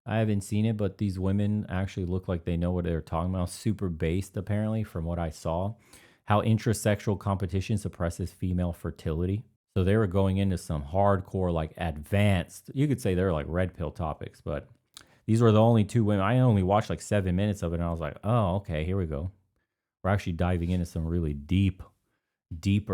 I haven't seen it, but these women actually look like they know what they're talking about. Super based, apparently, from what I saw. How intrasexual competition suppresses female fertility. So they were going into some hardcore, like advanced, you could say they're like red pill topics, but these were the only two women. I only watched like 7 minutes of it, and I was like, oh, okay, here we go. We're actually diving into some really deeper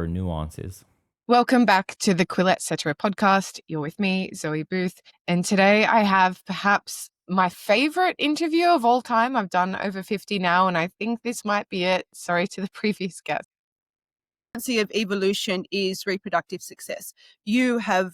nuances. Welcome back to the Quillette Cetera podcast. You're with me, Zoe Booth. And today I have perhaps my favorite interview of all time. I've done over 50 now, and I think this might be it. Sorry to the previous guest. Of evolution is reproductive success. You have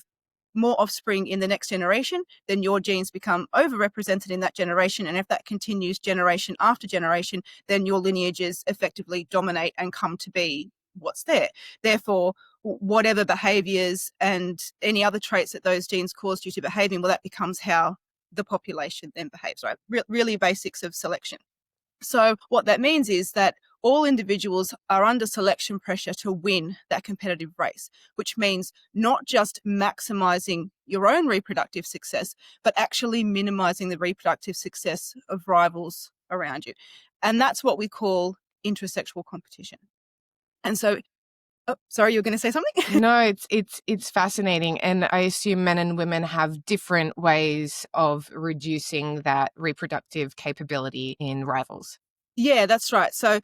more offspring in the next generation, then your genes become overrepresented in that generation. And if that continues generation after generation, then your lineages effectively dominate and come to be what's there. Therefore, whatever behaviors and any other traits that those genes cause due to behaving, well, that becomes how the population then behaves, right? Really basics of selection. So what that means is that all individuals are under selection pressure to win that competitive race, which means not just maximizing your own reproductive success, but actually minimizing the reproductive success of rivals around you. And that's what we call intrasexual competition. And so, sorry, you were going to say something? No, it's fascinating. And I assume men and women have different ways of reducing that reproductive capability in rivals. Yeah, that's right. So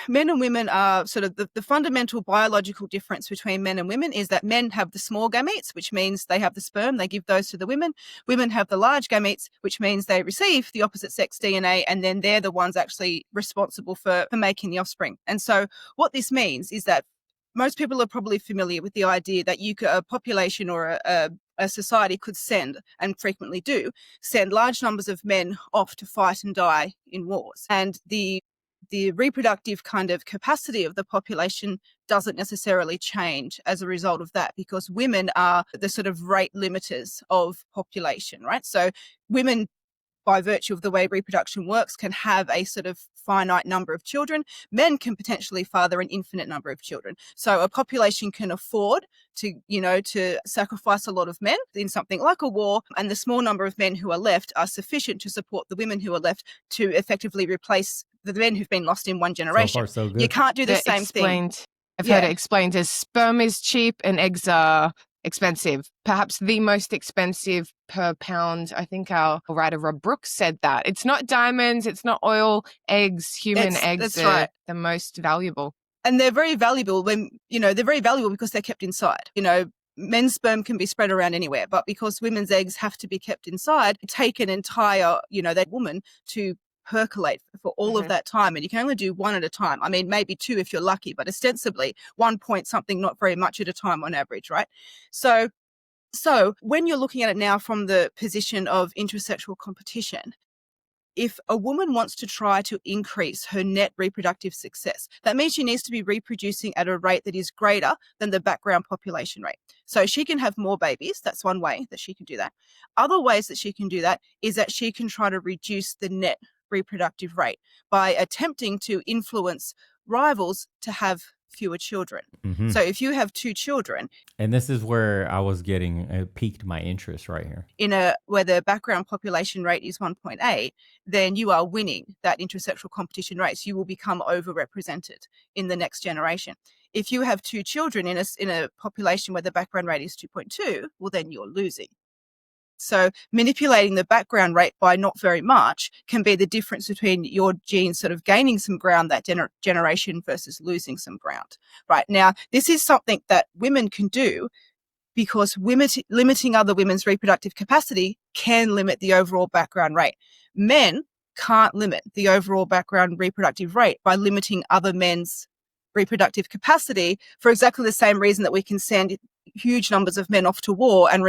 men and women are sort of the fundamental biological difference between men and women is that men have the small gametes, which means they have the sperm, they give those to the women. Women have the large gametes, which means they receive the opposite sex DNA, and then they're the ones actually responsible for making the offspring. And so what this means is that most people are probably familiar with the idea that a population or a society could send, and frequently do, send large numbers of men off to fight and die in wars. And the reproductive kind of capacity of the population doesn't necessarily change as a result of that, because women are the sort of rate limiters of population, right? So women, by virtue of the way reproduction works, can have a sort of finite number of children. Men can potentially father an infinite number of children. So a population can afford to sacrifice a lot of men in something like a war, and the small number of men who are left are sufficient to support the women who are left to effectively replace the men who've been lost in one generation. So far, so good. You can't do the same thing. I've heard it explained as sperm is cheap and eggs are expensive, perhaps the most expensive per pound. I think our writer Rob Brooks said that. It's not diamonds, it's not oil, eggs, human eggs are right. The most valuable. And they're very valuable they're very valuable because they're kept inside. Men's sperm can be spread around anywhere, but because women's eggs have to be kept inside, take an entire, that woman to percolate for all of that time. And you can only do one at a time. I mean, maybe two if you're lucky, but ostensibly 1 point something, not very much at a time on average, right? So when you're looking at it now from the position of intrasexual competition, if a woman wants to try to increase her net reproductive success, that means she needs to be reproducing at a rate that is greater than the background population rate. So she can have more babies. That's one way that she can do that. Other ways that she can do that is that she can try to reduce the net reproductive rate by attempting to influence rivals to have fewer children. Mm-hmm. So if you have two children, and this is where I was getting piqued my interest right here. Where the background population rate is 1.8, then you are winning that intrasexual competition race. You will become overrepresented in the next generation. If you have two children in a population where the background rate is 2.2, well, then you're losing. So manipulating the background rate by not very much can be the difference between your genes sort of gaining some ground that generation versus losing some ground. Right now, this is something that women can do because limiting other women's reproductive capacity can limit the overall background rate. Men can't limit the overall background reproductive rate by limiting other men's reproductive capacity for exactly the same reason that we can send huge numbers of men off to war and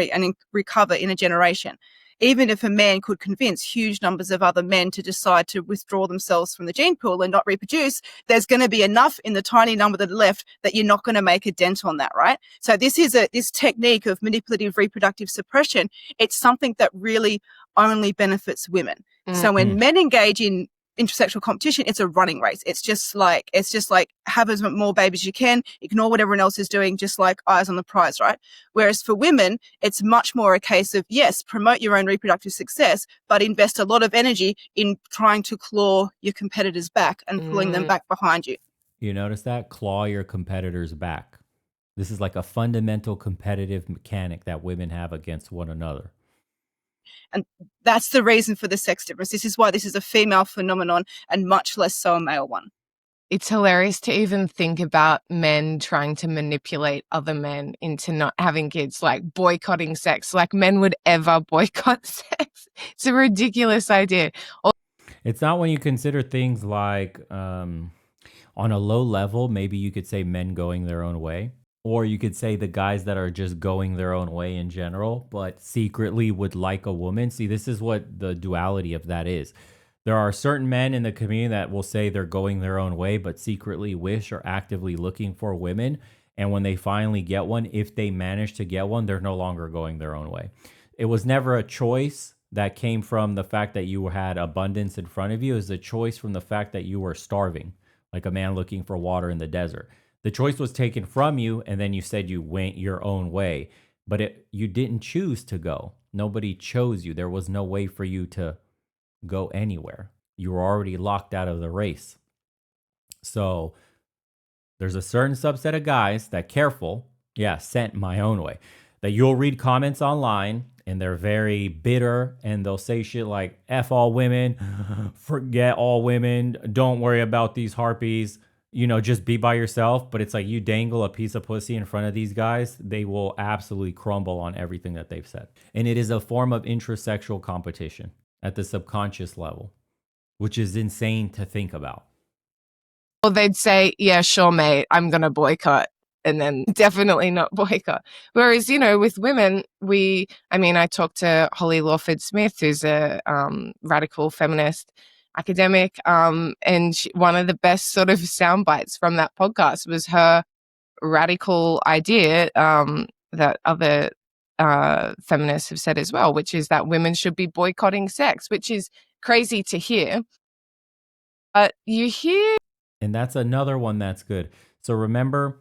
recover in a generation. Even if a man could convince huge numbers of other men to decide to withdraw themselves from the gene pool and not reproduce, there's going to be enough in the tiny number that are left that you're not going to make a dent on that, right? So this technique of manipulative reproductive suppression, it's something that really only benefits women. Mm-hmm. So when men engage in intersexual competition, it's a running race. It's just like have as more babies as you can, ignore what everyone else is doing, just like eyes on the prize, right? Whereas for women, it's much more a case of, yes, promote your own reproductive success, but invest a lot of energy in trying to claw your competitors back and pulling them back behind you. You notice that? Claw your competitors back. This is like a fundamental competitive mechanic that women have against one another. And that's the reason for the sex difference. This is why this is a female phenomenon and much less so a male one. It's hilarious to even think about men trying to manipulate other men into not having kids, like boycotting sex, like men would ever boycott sex. It's a ridiculous idea. It's not when you consider things like on a low level, maybe you could say men going their own way. Or you could say the guys that are just going their own way in general, but secretly would like a woman. See, this is what the duality of that is. There are certain men in the community that will say they're going their own way, but secretly wish or actively looking for women. And when they finally get one, if they manage to get one, they're no longer going their own way. It was never a choice that came from the fact that you had abundance in front of you. It was a choice from the fact that you were starving, like a man looking for water in the desert. The choice was taken from you, and then you said you went your own way, but you didn't choose to go. Nobody chose you. There was no way for you to go anywhere. You were already locked out of the race. So there's a certain subset of guys that sent my own way, that you'll read comments online and they're very bitter and they'll say shit like, F all women, forget all women, don't worry about these harpies. Just be by yourself. But it's like you dangle a piece of pussy in front of these guys, they will absolutely crumble on everything that they've said. And it is a form of intrasexual competition at the subconscious level, which is insane to think about. Or they'd say, yeah, sure, mate, I'm going to boycott. And then definitely not boycott. Whereas, with women, I talked to Holly Lawford Smith, who's a radical feminist academic, and one of the best sort of sound bites from that podcast was her radical idea that other feminists have said as well, which is that women should be boycotting sex, which is crazy to hear. But you hear... And that's another one that's good. So remember,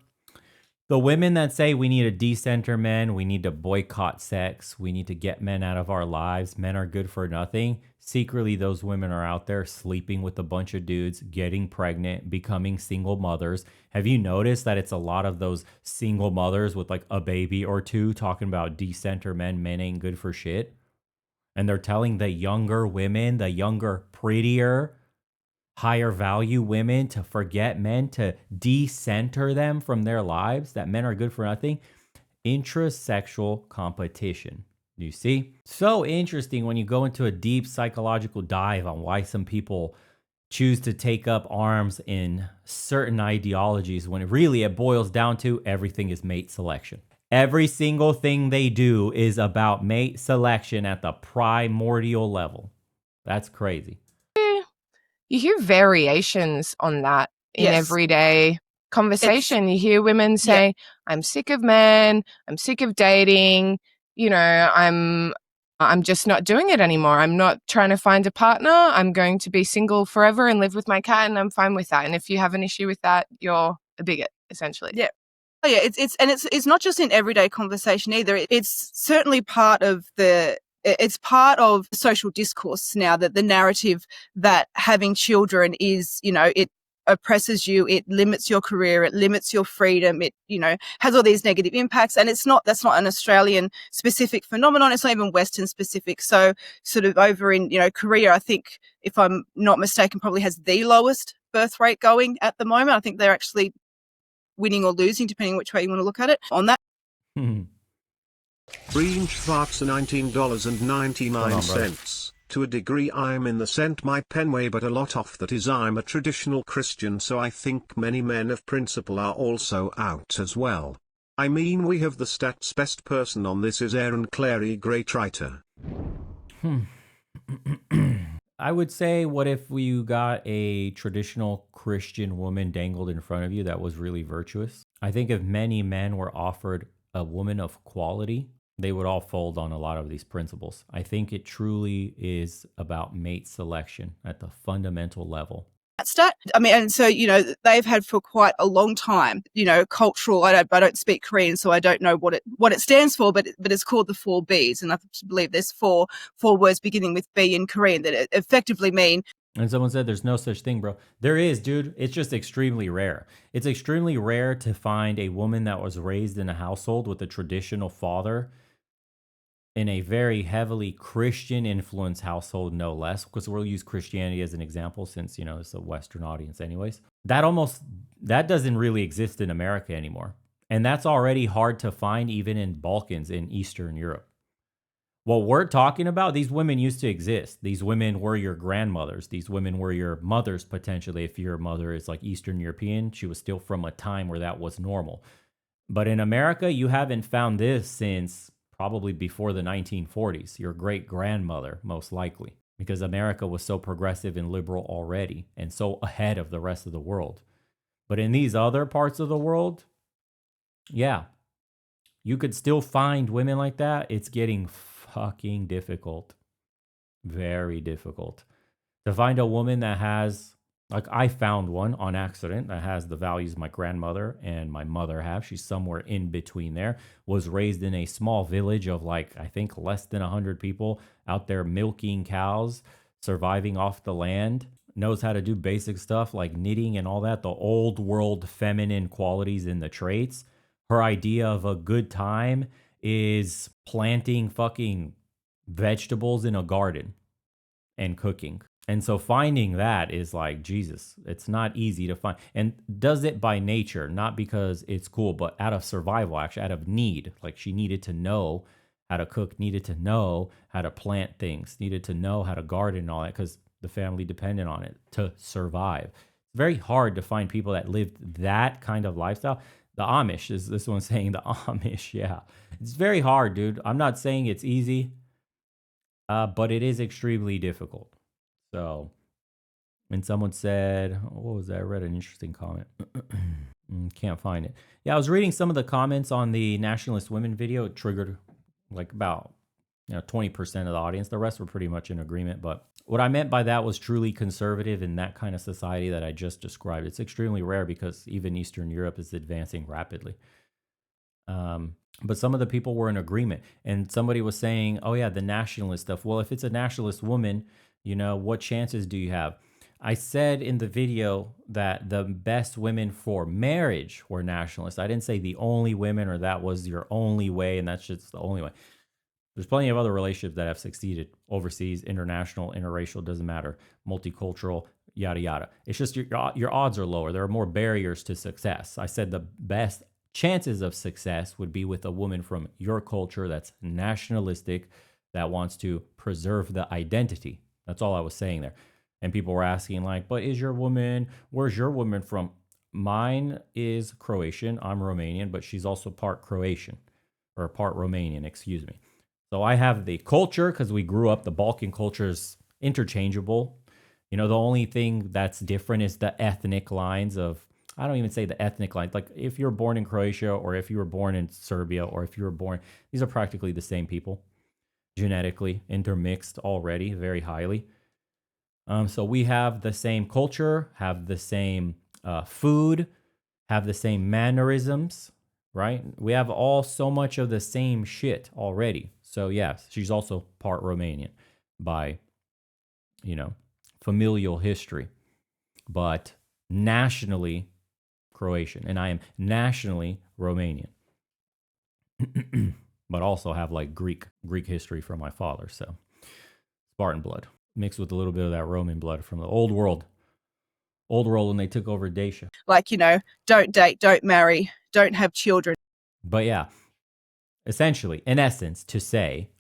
the women that say we need to decenter men, we need to boycott sex, we need to get men out of our lives, men are good for nothing. Secretly, those women are out there sleeping with a bunch of dudes, getting pregnant, becoming single mothers. Have you noticed that it's a lot of those single mothers with like a baby or two talking about decenter men, men ain't good for shit? And they're telling the younger women, the younger, prettier, higher value women to forget men, to decenter them from their lives, that men are good for nothing. Intrasexual competition. You see? So interesting when you go into a deep psychological dive on why some people choose to take up arms in certain ideologies when really it boils down to everything is mate selection. Every single thing they do is about mate selection at the primordial level. That's crazy. You hear variations on that in everyday conversation. You hear women say, I'm sick of men, I'm sick of dating, I'm just not doing it anymore. I'm not trying to find a partner. I'm going to be single forever and live with my cat, and I'm fine with that. And if you have an issue with that, you're a bigot, essentially. Yeah. Oh yeah, it's not just in everyday conversation either. It's certainly part of it's part of social discourse now, that the narrative that having children is, it oppresses you, it limits your career, it limits your freedom, it, has all these negative impacts. And that's not an Australian specific phenomenon. It's not even Western specific. So sort of over in, Korea, I think, if I'm not mistaken, probably has the lowest birth rate going at the moment. I think they're actually winning or losing, depending on which way you want to look at it on that. Green Schwartz $19.99. To a degree I'm in the sent my pen way, but a lot off that is I'm a traditional Christian, so I think many men of principle are also out as well. I mean, we have the stats best person on this is Aaron Clary, great writer. I would say, what if you got a traditional Christian woman dangled in front of you that was really virtuous? I think if many men were offered a woman of quality they would all fold on a lot of these principles. I think it truly is about mate selection at the fundamental level. Stat. I mean, and so, you know, they've had for quite a long time, you know, cultural. I don't speak Korean, so I don't know what it stands for, but it's called the 4 Bs, and I believe there's four words beginning with B in Korean that effectively mean. And someone said there's no such thing, bro. There is, dude. It's just extremely rare. It's extremely rare to find a woman that was raised in a household with a traditional father in a very heavily Christian influenced household, no less, because we'll use Christianity as an example since, you know, it's a Western audience anyways. That doesn't really exist in America anymore. And that's already hard to find even in Balkans, in Eastern Europe. What we're talking about, these women used to exist. These women were your grandmothers. These women were your mothers, potentially. If your mother is like Eastern European, she was still from a time where that was normal. But in America, you haven't found this since probably before the 1940s, your great grandmother, most likely, because America was so progressive and liberal already and so ahead of the rest of the world. But in these other parts of the world, yeah, you could still find women like that. It's getting fucking difficult. Very difficult to find a woman that has, like, I found one on accident that has the values my grandmother and my mother have. She's somewhere in between there. Was raised in a small village of, like, I think less than 100 people out there milking cows, surviving off the land. Knows how to do basic stuff like knitting and all that. The old world feminine qualities in the traits. Her idea of a good time is planting fucking vegetables in a garden and cooking. And so finding that is like, Jesus, it's not easy to find. And does it by nature, not because it's cool, but out of survival, actually, out of need. Like, she needed to know how to cook, needed to know how to plant things, needed to know how to garden and all that, because the family depended on it to survive. It's very hard to find people that lived that kind of lifestyle. The Amish is this one saying the Amish. Yeah, it's very hard, dude. I'm not saying it's easy, but it is extremely difficult. So, and someone said, what was that? I read an interesting comment. Can't find it. Yeah, I was reading some of the comments on the Nationalist Women video. It triggered like about 20% of the audience. The rest were pretty much in agreement. But what I meant by that was truly conservative in that kind of society that I just described. It's extremely rare because even Eastern Europe is advancing rapidly. But some of the people were in agreement. And somebody was saying, oh yeah, the nationalist stuff. Well, if it's a nationalist woman, what chances do you have? I said in the video that the best women for marriage were nationalists. I didn't say the only women or that was your only way and that's just the only way. There's plenty of other relationships that have succeeded overseas, international, interracial, doesn't matter, multicultural, yada, yada. It's just your odds are lower. There are more barriers to success. I said the best chances of success would be with a woman from your culture that's nationalistic, that wants to preserve the identity. That's all I was saying there. And people were asking like, but where's your woman from? Mine is Croatian. I'm Romanian, but she's also part Croatian or part Romanian, excuse me. So I have the culture because we grew up, the Balkan culture is interchangeable. The only thing that's different is the ethnic lines of, I don't even say the ethnic lines. Like if you're born in Croatia or if you were born in Serbia or if you were born, these are practically the same people. Genetically intermixed already very highly. So we have the same culture, have the same food, have the same mannerisms, right? We have all so much of the same shit already. So yes, she's also part Romanian by, familial history, but nationally Croatian, and I am nationally Romanian. But also have like Greek history from my father. So Spartan blood mixed with a little bit of that Roman blood from the old world when they took over Dacia. Like, don't date, don't marry, don't have children. But yeah, essentially, in essence, to say,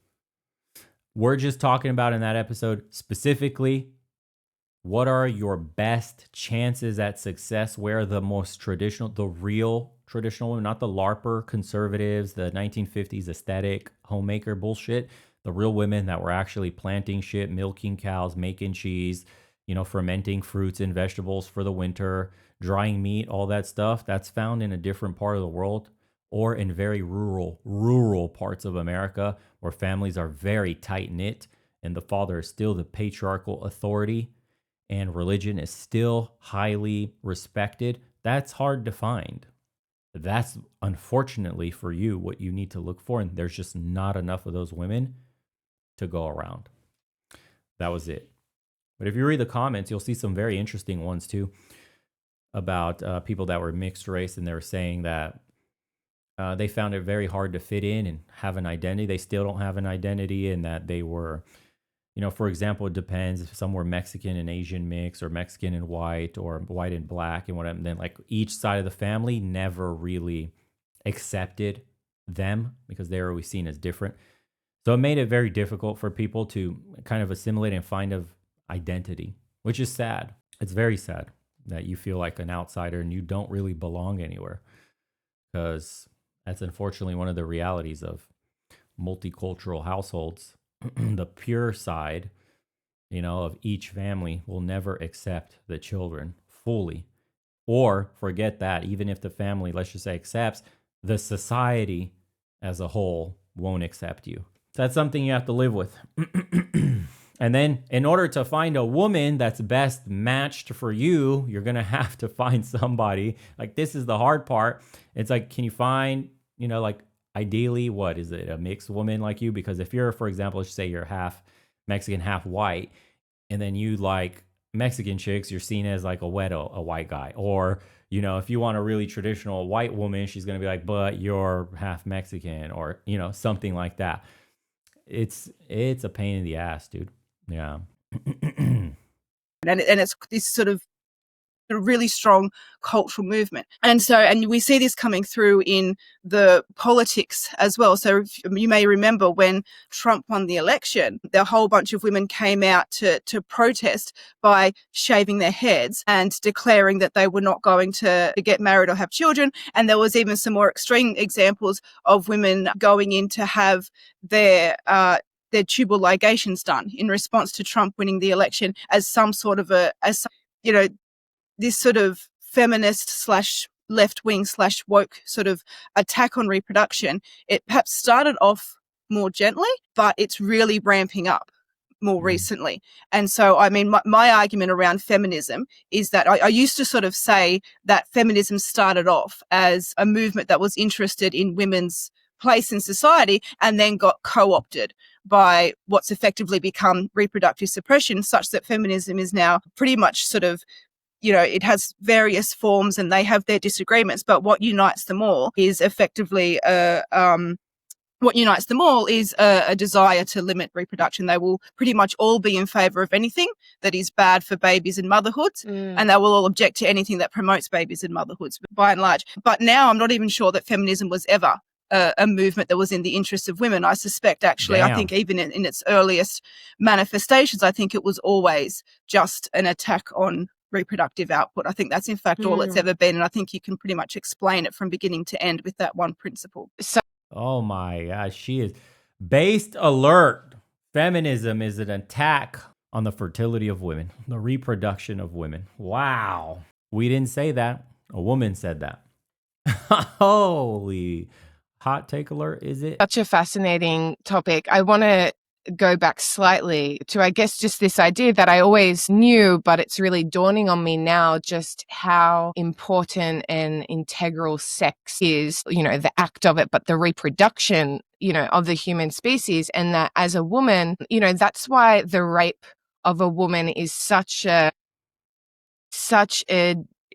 we're just talking about in that episode specifically, what are your best chances at success? Where are the most traditional, the real traditional women, not the LARPer conservatives, the 1950s aesthetic homemaker bullshit, the real women that were actually planting shit, milking cows, making cheese, fermenting fruits and vegetables for the winter, drying meat, all that stuff that's found in a different part of the world. or in very rural parts of America where families are very tight knit and the father is still the patriarchal authority and religion is still highly respected, that's hard to find. That's unfortunately for you what you need to look for. And there's just not enough of those women to go around. That was it. But if you read the comments, you'll see some very interesting ones too about people that were mixed race, and they were saying that they found it very hard to fit in and have an identity. They still don't have an identity, and that they were, for example, it depends if some were Mexican and Asian mix, or Mexican and white, or white and black, and whatever. And then like each side of the family never really accepted them because they were always seen as different. So it made it very difficult for people to kind of assimilate and find an identity, which is sad. It's very sad that you feel like an outsider and you don't really belong anywhere, because that's unfortunately one of the realities of multicultural households. The pure side, of each family will never accept the children fully, or forget that, even if the family, let's just say, accepts, the society as a whole won't accept you. So that's something you have to live with. And then in order to find a woman that's best matched for you, you're going to have to find somebody. Like, this is the hard part. It's like, can you find, like, ideally, what is it, a mixed woman like you? Because if you're, for example, let's say you're half Mexican, half white, and then you like Mexican chicks, you're seen as like a white guy. Or, if you want a really traditional white woman, she's going to be like, but you're half Mexican, or, something like that. It's a pain in the ass, dude. Yeah. And it's this sort of really strong cultural movement. And we see this coming through in the politics as well. So you may remember when Trump won the election, a whole bunch of women came out to protest by shaving their heads and declaring that they were not going to get married or have children. And there was even some more extreme examples of women going in to have their tubal ligations done in response to Trump winning the election as some sort of this sort of feminist / left-wing / woke sort of attack on reproduction. It perhaps started off more gently, but it's really ramping up more recently. And so, I mean, my argument around feminism is that I used to sort of say that feminism started off as a movement that was interested in women's place in society and then got co-opted by what's effectively become reproductive suppression, such that feminism is now pretty much sort of, it has various forms and they have their disagreements, but what unites them all is effectively a desire to limit reproduction. They will pretty much all be in favor of anything that is bad for babies and motherhoods, and they will all object to anything that promotes babies and motherhoods, by and large. But now I'm not even sure that feminism was ever a movement that was in the interests of women. I suspect, actually, I think even in its earliest manifestations, I think it was always just an attack on reproductive output. I think that's in fact all it's ever been, and I think you can pretty much explain it from beginning to end with that one principle. Oh my gosh, she is based alert. Feminism is an attack on the fertility of women, the reproduction of women. Wow. We didn't say that. A woman said that. Holy hot take alert, is it? Such a fascinating topic. I want to go back slightly to, I guess, just this idea that I always knew, but it's really dawning on me now just how important and integral sex is, the act of it, but the reproduction, of the human species. And that as a woman, that's why the rape of a woman is such a,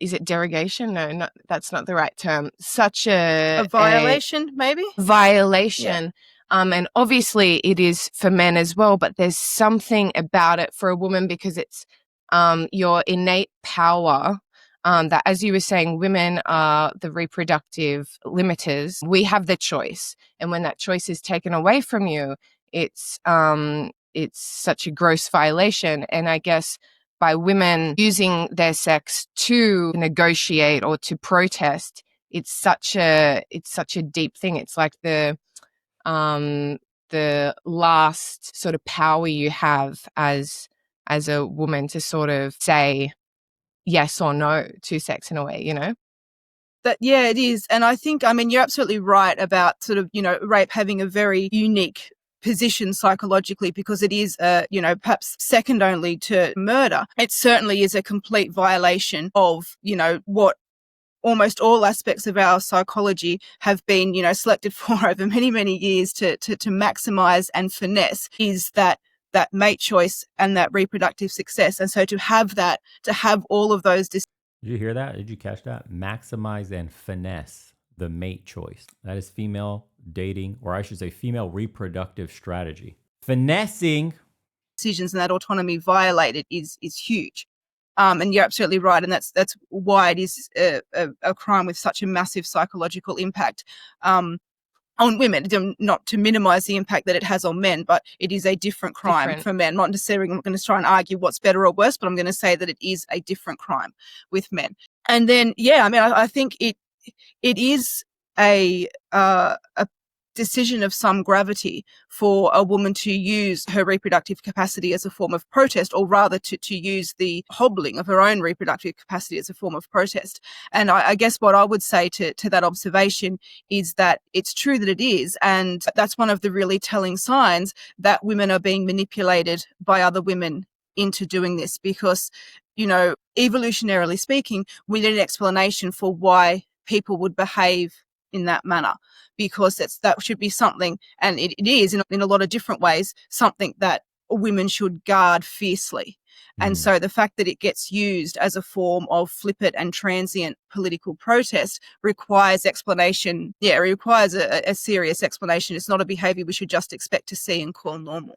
is it derogation? No, that's not the right term. Such a violation, maybe? Violation. Yeah. And obviously it is for men as well, but there's something about it for a woman because it's your innate power that, as you were saying, women are the reproductive limiters. We have the choice. And when that choice is taken away from you, it's such a gross violation. And I guess by women using their sex to negotiate or to protest, it's such a deep thing. It's like the last sort of power you have as a woman to sort of say yes or no to sex in a way, Yeah, it is. And I think, I mean, you're absolutely right about sort of, rape having a very unique position psychologically, because it is, perhaps second only to murder. It certainly is a complete violation of, what almost all aspects of our psychology have been, selected for over many, many years to maximize and finesse, is that mate choice and that reproductive success. And so to have all of those. Did you hear that? Did you catch that? Maximize and finesse the mate choice. That is female dating, or I should say female reproductive strategy. Finessing decisions and that autonomy violated is huge. And you're absolutely right. And that's why it is a crime with such a massive psychological impact on women. Not to minimize the impact that it has on men, but it is a different crime for men. Not necessarily, I'm going to try and argue what's better or worse, but I'm going to say that it is a different crime with men. And then, I think it is a decision of some gravity for a woman to use her reproductive capacity as a form of protest, or rather to use the hobbling of her own reproductive capacity as a form of protest. And I guess what I would say to that observation is that it's true that it is, and that's one of the really telling signs that women are being manipulated by other women into doing this, because, evolutionarily speaking, we need an explanation for why people would behave in that manner, because that should be something, and it is in a lot of different ways, something that women should guard fiercely. And so the fact that it gets used as a form of flippant and transient political protest requires explanation. Yeah, it requires a serious explanation. It's not a behaviour we should just expect to see and call normal.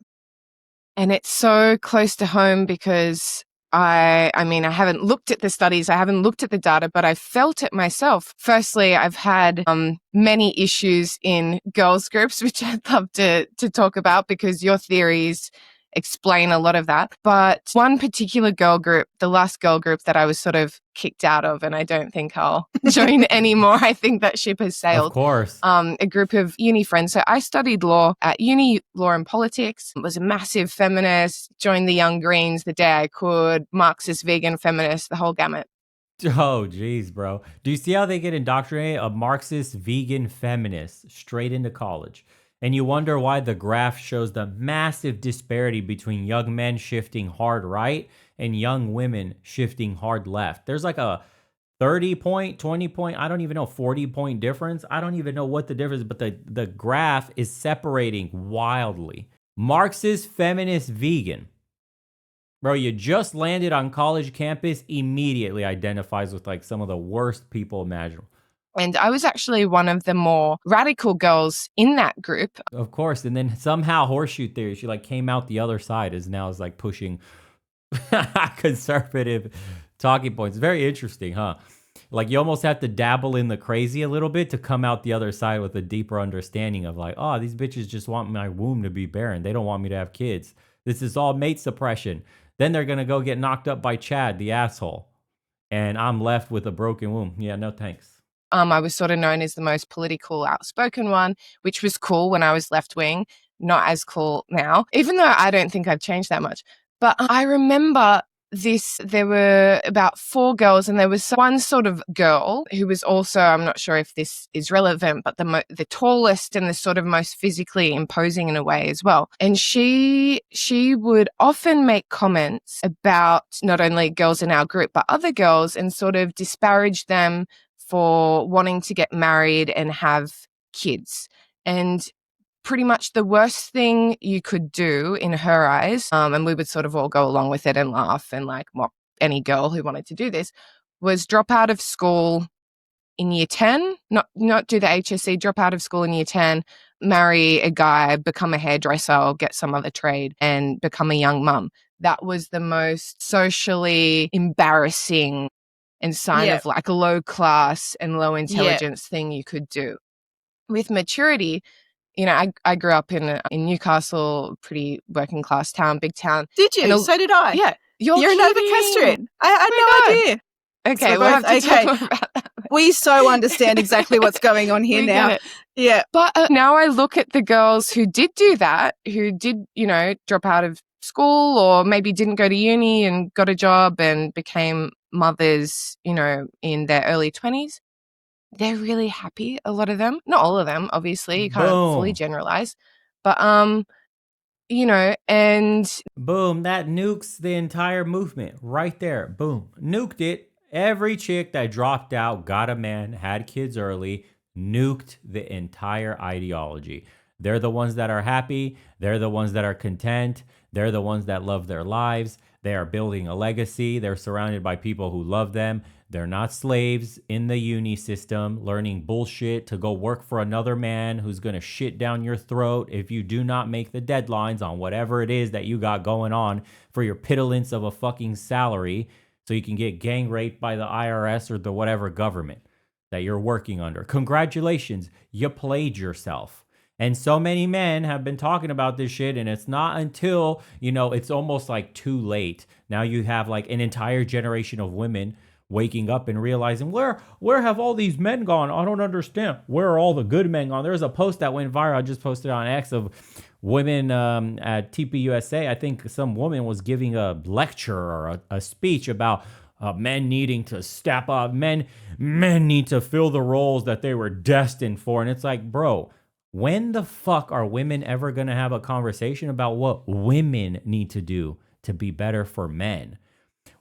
And it's so close to home because I haven't looked at the studies, I haven't looked at the data, but I felt it myself. Firstly, I've had many issues in girls groups, which I'd love to talk about because your theories explain a lot of that. But one particular girl group, the last girl group that I was sort of kicked out of, and I don't think I'll join anymore. I think that ship has sailed. Of course. A group of uni friends. So I studied law at uni, law and politics, was a massive feminist, joined the Young Greens the day I could, Marxist, vegan, feminist, the whole gamut. Oh, geez, bro. Do you see how they get indoctrinated? A Marxist, vegan, feminist straight into college. And you wonder why the graph shows the massive disparity between young men shifting hard right and young women shifting hard left. There's like a 30 point, 20 point, I don't even know, 40 point difference. I don't even know what the difference is, but the graph is separating wildly. Marxist, feminist, vegan. Bro, you just landed on college campus, immediately identifies with like some of the worst people imaginable. And I was actually one of the more radical girls in that group. Of course. And then somehow horseshoe theory, she like came out the other side, is like pushing conservative talking points. Very interesting, huh? Like you almost have to dabble in the crazy a little bit to come out the other side with a deeper understanding of like, oh, these bitches just want my womb to be barren. They don't want me to have kids. This is all mate suppression. Then they're going to go get knocked up by Chad, the asshole. And I'm left with a broken womb. Yeah, no thanks. I was sort of known as the most political, outspoken one, which was cool when I was left-wing, not as cool now, even though I don't think I've changed that much. But I remember there were about 4 girls, and there was one sort of girl who was also, I'm not sure if this is relevant, but the tallest and the sort of most physically imposing in a way as well. And she would often make comments about not only girls in our group, but other girls, and sort of disparage them for wanting to get married and have kids. And pretty much the worst thing you could do in her eyes, and we would sort of all go along with it and laugh and like mock any girl who wanted to do this, was drop out of school in year 10, not do the HSC, drop out of school in year 10, marry a guy, become a hairdresser or get some other trade and become a young mum. That was the most socially embarrassing and sign of like a low class and low intelligence thing you could do. With maturity, I grew up in Newcastle, pretty working class town, big town. Did you? So did I. Yeah. You're Novocastrian. I had no idea. Okay, we'll have to talk more about that. We so understand exactly what's going on here now. Yeah. But now I look at the girls who did do that, who did, drop out of school or maybe didn't go to uni and got a job and became mothers, in their early 20s. they're really happy, a lot of them. Not all of them, obviously. You can't fully Boom. generalize. But, and Boom. That nukes the entire movement right there. Boom. Nuked it. Every chick that dropped out, got a man, had kids early, nuked the entire ideology. They're the ones that are happy. They're the ones that are content. They're the ones that love their lives. They are building a legacy. They're surrounded by people who love them. They're not slaves in the uni system learning bullshit to go work for another man who's going to shit down your throat if you do not make the deadlines on whatever it is that you got going on for your pittance of a fucking salary so you can get gang raped by the IRS or the whatever government that you're working under. Congratulations, you played yourself. And so many men have been talking about this shit, and it's not until, it's almost like too late. Now you have like an entire generation of women waking up and realizing, where have all these men gone? I don't understand. Where are all the good men gone? There's a post that went viral. I just posted on X of women at TPUSA. I think some woman was giving a lecture or a speech about men needing to step up. Men need to fill the roles that they were destined for. And it's like, bro, when the fuck are women ever going to have a conversation about what women need to do to be better for men?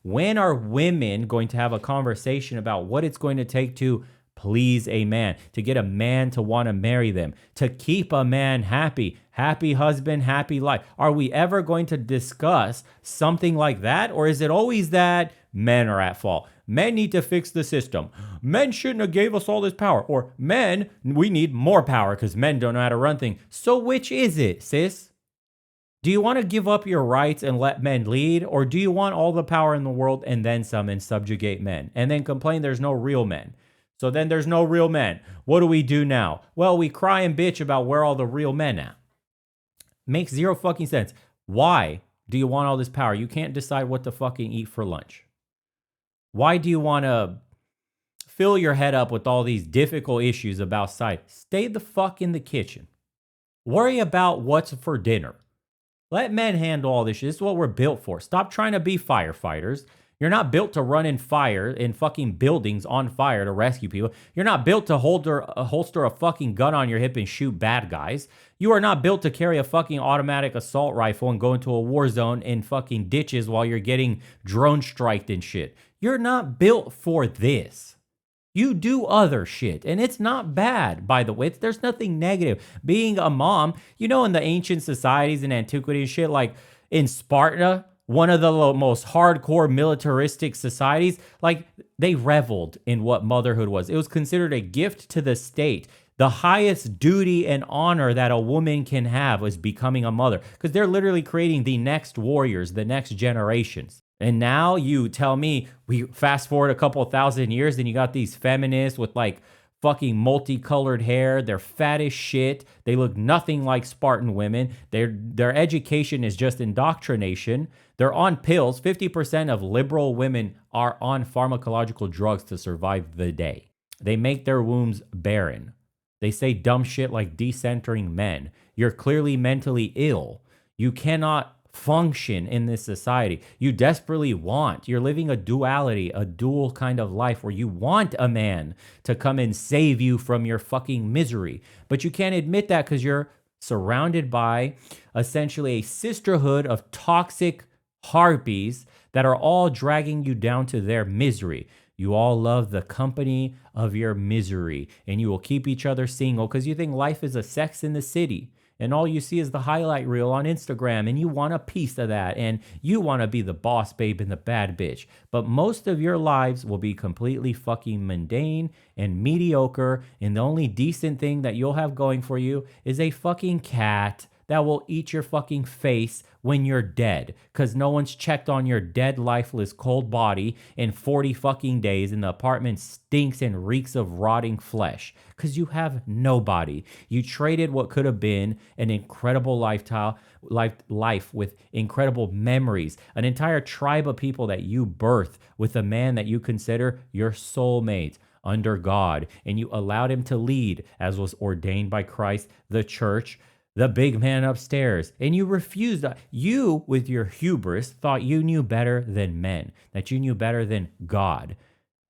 When are women going to have a conversation about what it's going to take to please a man, to get a man to want to marry them, to keep a man happy, happy husband, happy life? Are we ever going to discuss something like that? Or is it always that men are at fault? Men need to fix the system. Men shouldn't have gave us all this power. Or men, we need more power because men don't know how to run things. So which is it, sis? Do you want to give up your rights and let men lead? Or do you want all the power in the world and then some and subjugate men? And then complain there's no real men. So then there's no real men. What do we do now? Well, we cry and bitch about where all the real men at. Makes zero fucking sense. Why do you want all this power? You can't decide what to fucking eat for lunch. Why do you want to fill your head up with all these difficult issues about sight? Stay the fuck in the kitchen. Worry about what's for dinner. Let men handle all this shit. This is what we're built for. Stop trying to be firefighters. You're not built to run in fire, in fucking buildings on fire to rescue people. You're not built to holster a fucking gun on your hip and shoot bad guys. You are not built to carry a fucking automatic assault rifle and go into a war zone in fucking ditches while you're getting drone striked and shit. You're not built for this. You do other shit, and it's not bad, by the way. There's nothing negative. Being a mom, in the ancient societies in antiquity and shit, like in Sparta, one of the most hardcore militaristic societies, like they reveled in what motherhood was. It was considered a gift to the state. The highest duty and honor that a woman can have was becoming a mother, because they're literally creating the next warriors, the next generations. And now you tell me, we fast forward a couple 1,000 years and you got these feminists with like fucking multicolored hair. They're fat as shit. They look nothing like Spartan women. Their education is just indoctrination. They're on pills. 50% of liberal women are on pharmacological drugs to survive the day. They make their wombs barren. They say dumb shit like decentering men. You're clearly mentally ill. You cannot function in this society. You desperately you're living a duality, a dual kind of life where you want a man to come and save you from your fucking misery. But you can't admit that because you're surrounded by essentially a sisterhood of toxic harpies that are all dragging you down to their misery. You all love the company of your misery, and you will keep each other single because you think life is a Sex in the City. And all you see is the highlight reel on Instagram, and you want a piece of that, and you want to be the boss babe and the bad bitch. But most of your lives will be completely fucking mundane and mediocre, and the only decent thing that you'll have going for you is a fucking cat that will eat your fucking face when you're dead, because no one's checked on your dead, lifeless, cold body in 40 fucking days, and the apartment stinks and reeks of rotting flesh, because you have nobody. You traded what could have been an incredible life with incredible memories, an entire tribe of people that you birth with a man that you consider your soulmate under God, and you allowed him to lead, as was ordained by Christ, the church, the big man upstairs, and you refused. You, with your hubris, thought you knew better than men, that you knew better than God.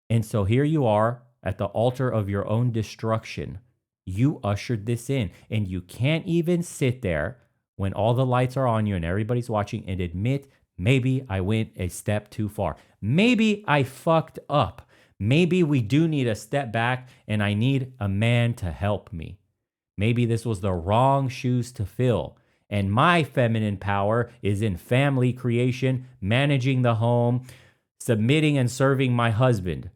And so here you are, at the altar of your own destruction. You ushered this in, and you can't even sit there when all the lights are on you and everybody's watching and admit, maybe I went a step too far. Maybe I fucked up. Maybe we do need a step back and I need a man to help me. Maybe this was the wrong shoes to fill. And my feminine power is in family creation, managing the home, submitting and serving my husband.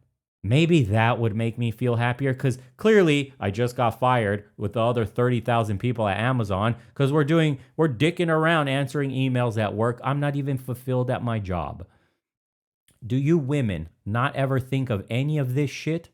Maybe that would make me feel happier, because clearly I just got fired with the other 30,000 people at Amazon because we're dicking around answering emails at work. I'm not even fulfilled at my job. Do you women not ever think of any of this shit?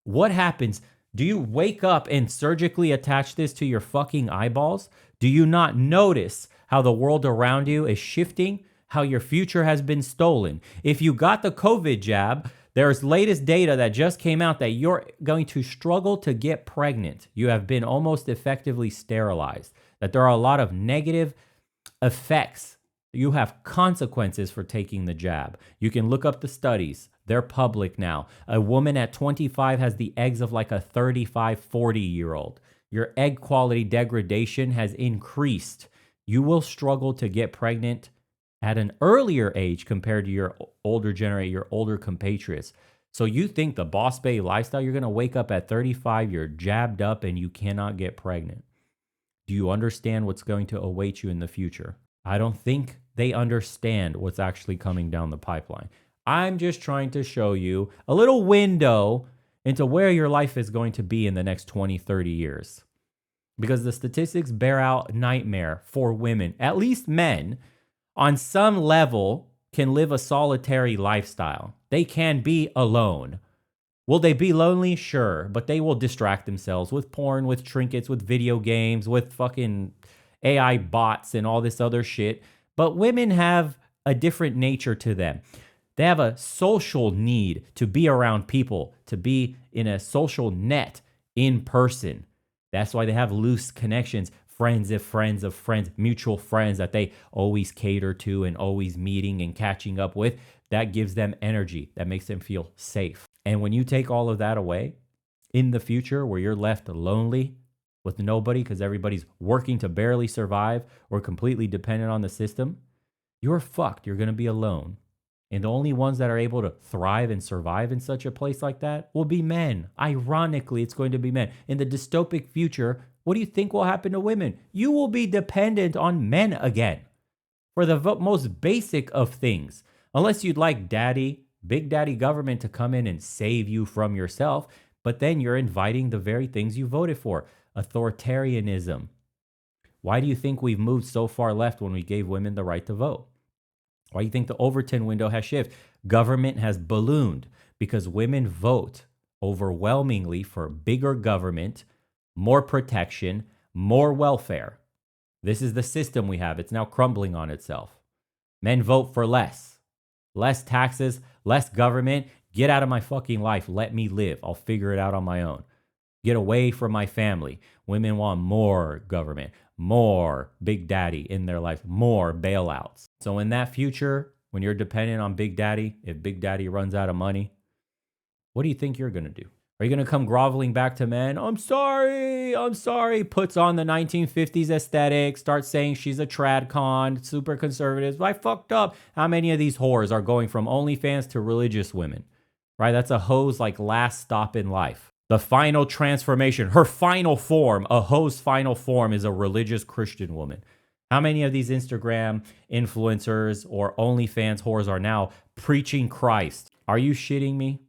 What happens? Do you wake up and surgically attach this to your fucking eyeballs? Do you not notice how the world around you is shifting? How your future has been stolen? If you got the COVID jab, there's latest data that just came out that you're going to struggle to get pregnant. You have been almost effectively sterilized. That there are a lot of negative effects. You have consequences for taking the jab. You can look up the studies. They're public now. A woman at 25 has the eggs of like a 35, 40-year-old. Your egg quality degradation has increased. You will struggle to get pregnant at an earlier age compared to your older compatriots. So you think the boss babe lifestyle, you're going to wake up at 35, you're jabbed up and you cannot get pregnant. Do you understand what's going to await you in the future? I don't think they understand what's actually coming down the pipeline. I'm just trying to show you a little window into where your life is going to be in the next 20, 30 years. Because the statistics bear out nightmare for women, at least men, on some level, can live a solitary lifestyle. They can be alone. Will they be lonely? Sure, but they will distract themselves with porn, with trinkets, with video games, with fucking AI bots and all this other shit. But women have a different nature to them. They have a social need to be around people, to be in a social net in person. That's why they have loose connections. Friends of friends of friends, mutual friends that they always cater to and always meeting and catching up with. That gives them energy. That makes them feel safe. And when you take all of that away in the future where you're left lonely with nobody because everybody's working to barely survive or completely dependent on the system, you're fucked. You're going to be alone. And the only ones that are able to thrive and survive in such a place like that will be men. Ironically, it's going to be men. In the dystopic future, what do you think will happen to women? You will be dependent on men again for the most basic of things. Unless you'd like daddy, big daddy government to come in and save you from yourself, but then you're inviting the very things you voted for. Authoritarianism. Why do you think we've moved so far left when we gave women the right to vote? Why do you think the Overton window has shifted? Government has ballooned because women vote overwhelmingly for bigger government, more protection, more welfare. This is the system we have. It's now crumbling on itself. Men vote for less taxes, less government. Get out of my fucking life. Let me live. I'll figure it out on my own. Get away from my family. Women want more government, more big daddy in their life, more bailouts. So in that future, when you're dependent on big daddy, if big daddy runs out of money, what do you think you're going to do? Are you going to come groveling back to men? I'm sorry. Puts on the 1950s aesthetic, starts saying she's a trad con, super conservative. I fucked up. How many of these whores are going from OnlyFans to religious women? Right? That's a hoe's like last stop in life. The final transformation, her final form, a hoe's final form is a religious Christian woman. How many of these Instagram influencers or OnlyFans whores are now preaching Christ? Are you shitting me?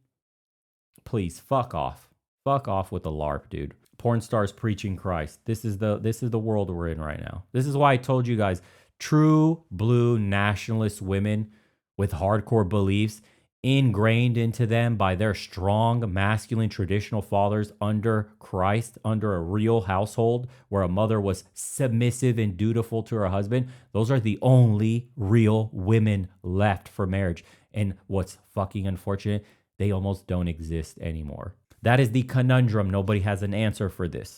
Please, fuck off. Fuck off with the LARP, dude. Porn stars preaching Christ. This is the world we're in right now. This is why I told you guys, true blue nationalist women with hardcore beliefs ingrained into them by their strong, masculine, traditional fathers under Christ, under a real household where a mother was submissive and dutiful to her husband. Those are the only real women left for marriage. And what's fucking unfortunate, they almost don't exist anymore. That is the conundrum. Nobody has an answer for this.